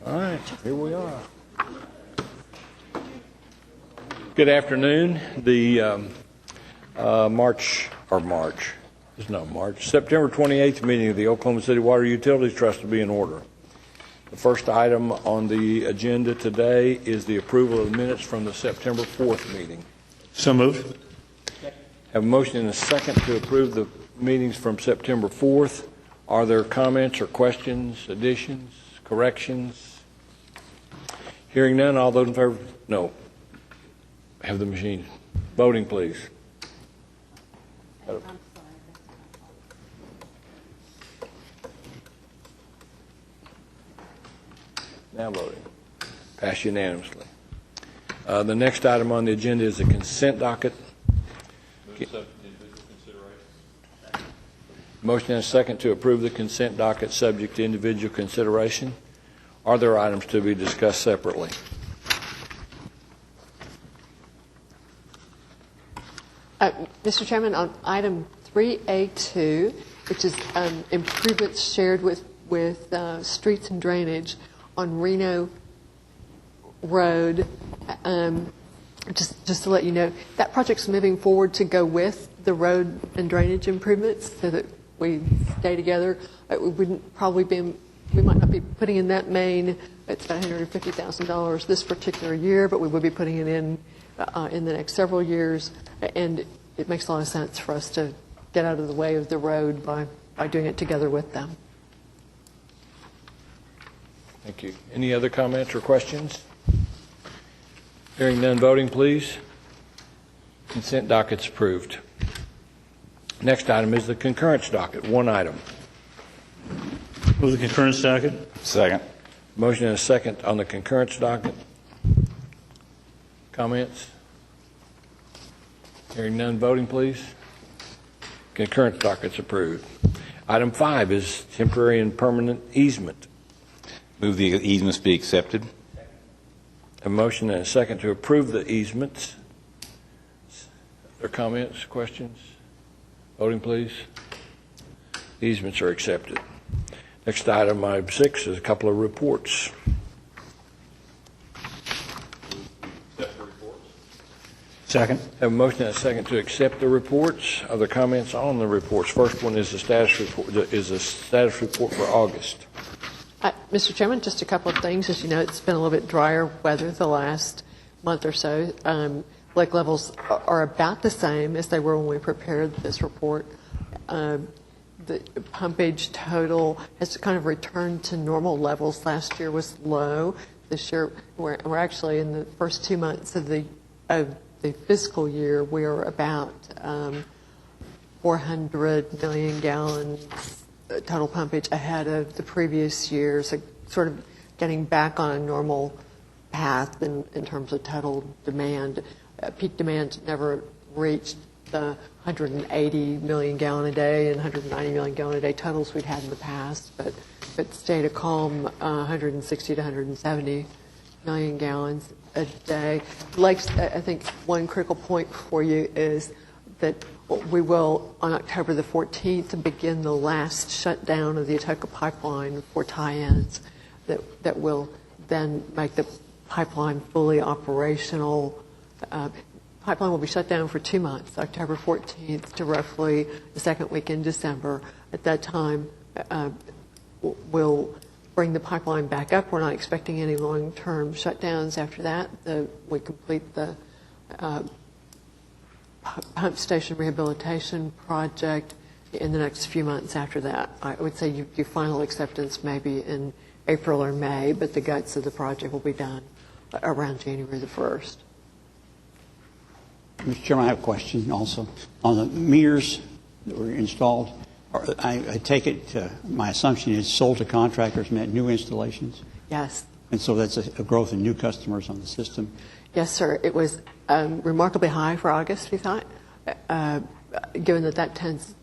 All right, here we are. Good afternoon. The September 28th meeting of the Oklahoma City Water Utilities Trust will be in order. The first item on the agenda today is the approval of the minutes from the September 4th meeting. So moved. Have a motion and a second to approve the meetings from September 4th. Are there comments or questions, additions, corrections? Hearing none, all those in favor? No. Have the machine. Voting, please. Now voting. Passed unanimously. The next item on the agenda is the consent docket. Motion and a second to approve the consent docket subject to individual consideration. Are there items to be discussed separately? Mr. Chairman, on item 3A2, which is improvements shared with streets and drainage on Reno Road, just to let you know, that project's moving forward to go with the road and drainage improvements so that we stay together. We might not be putting in that main. It's about $150,000 this particular year, but we will be putting it in the next several years. And it makes a lot of sense for us to get out of the way of the road by doing it together with them. Thank you. Any other comments or questions? Hearing none, voting, please. Consent docket's approved. Next item is the concurrence docket, one item. Move the concurrence docket. Second. Motion and a second on the concurrence docket. Comments? Hearing none, voting, please. Concurrence docket's approved. Item 5 is temporary and permanent easement. Move the easements be accepted. A motion and a second to approve the easements. Are there comments, questions? Voting, please. Easements are accepted. Next item, item 6, is a couple of reports. Second. Have a motion and a second to accept the reports. Other comments on the reports? First one is the status report for August. Mr. Chairman, just a couple of things. As you know, it's been a little bit drier weather the last month or so. Lake levels are about the same as they were when we prepared this report. The pumpage total has kind of returned to normal levels. Last year was low. This year, we're actually in the first 2 months of the fiscal year, we're about 400 million gallons total pumpage ahead of the previous year, so sort of getting back on a normal path in terms of total demand. Peak demand never reached the 180 million gallon a day and 190 million gallon a day totals we'd had in the past, but stayed a calm 160 to 170 million gallons a day. Lakes, I think one critical point for you is that we will, on October the 14th, begin the last shutdown of the Atoka pipeline for tie-ins that will then make the pipeline fully operational. Pipeline will be shut down for 2 months, October 14th to roughly the second week in December. At that time, we'll bring the pipeline back up. We're not expecting any long-term shutdowns after that. We complete the pump station rehabilitation project in the next few months after that. I would say your final acceptance may be in April or May, but the guts of the project will be done around January the 1st. Mr. Chairman, I have a question also. On the meters that were installed, I take it, my assumption is sold to contractors meant new installations? Yes. And so that's a growth in new customers on the system? Yes, sir. It was remarkably high for August, we thought, given that tends,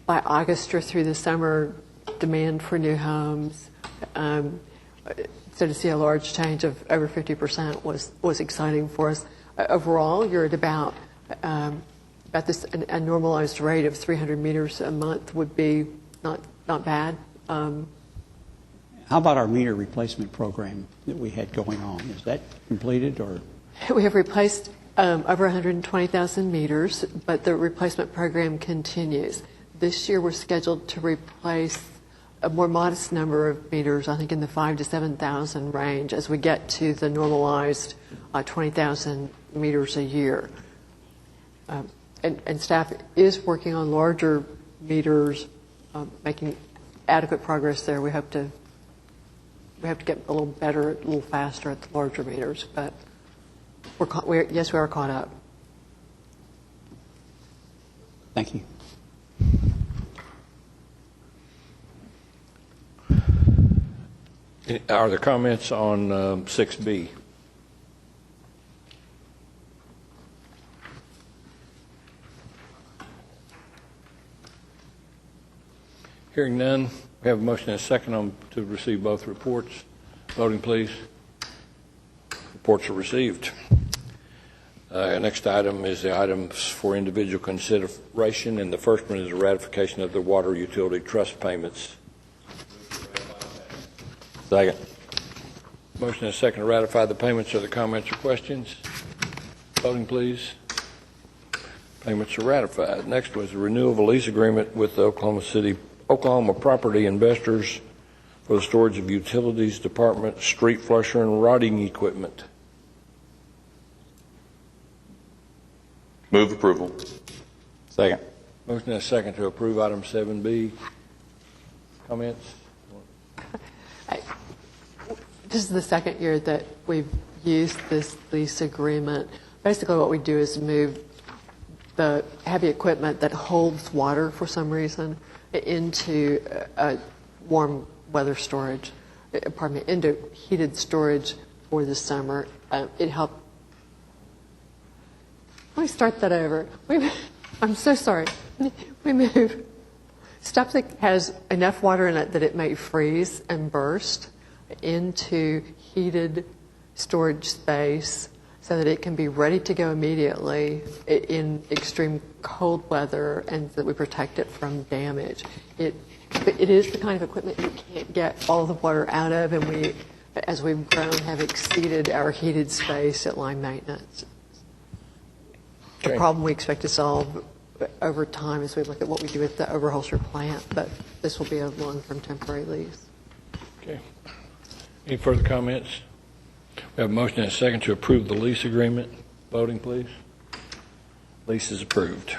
by August or through the summer, demand for new homes. So to see a large change of over 50% was exciting for us. Overall, you're at about this, a normalized rate of 300 meters a month would be not bad. I How about our meter replacement program that we had going on? Is that completed or? We have replaced over 120,000 meters, but the replacement program continues. This year, we're scheduled to replace a more modest number of meters, I think in the 5,000 to 7,000 range, as we get to the normalized 20,000 meters a year. And staff is working on larger meters, making adequate progress there. We have to get a little better, a little faster at the larger meters, but yes, we are caught up. Thank you. Are there comments on 6B? Hearing none, we have a motion and a second to receive both reports. Voting, please. Reports are received. Next item is the items for individual consideration, and the first one is a ratification of the water utility trust payments. Second. Motion and a second to ratify the payments. Are there comments or questions? Voting, please. Payments are ratified. Next was a renewal of a lease agreement with the Oklahoma Property Investors for the storage of utilities department, street flusher, and rotting equipment. Move approval. Second. Motion and a second to approve item 7B. Comments? This is the second year that we've used this lease agreement. Basically, what we do is move the heavy equipment that holds water for some reason into warm weather storage, into heated storage for the summer. It helped. Let me start that over. I'm so sorry. We move stuff that has enough water in it that it may freeze and burst into heated storage space so that it can be ready to go immediately in extreme cold weather, and that we protect it from damage. It is the kind of equipment you can't get all the water out of, and we, as we've grown, have exceeded our heated space at line maintenance. Okay. The problem we expect to solve over time as we look at what we do with the Overholser plant, but this will be a long-term temporary lease. Okay. Any further comments? We have a motion and a second to approve the lease agreement. Voting, please. Lease is approved.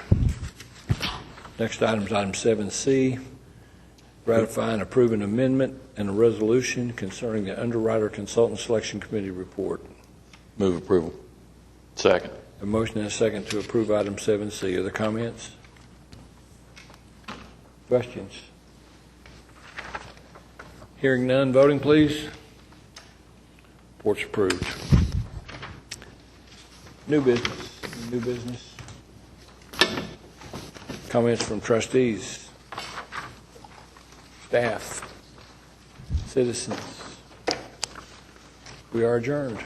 Next item is item 7C, ratify and approve an amendment and a resolution concerning the Underwriter Consultant Selection Committee report. Move approval. Second. A motion and a second to approve item 7C. Are there comments? Questions? Hearing none. Voting, please. Report's approved. New business. New business. Comments from trustees, staff, citizens. We are adjourned.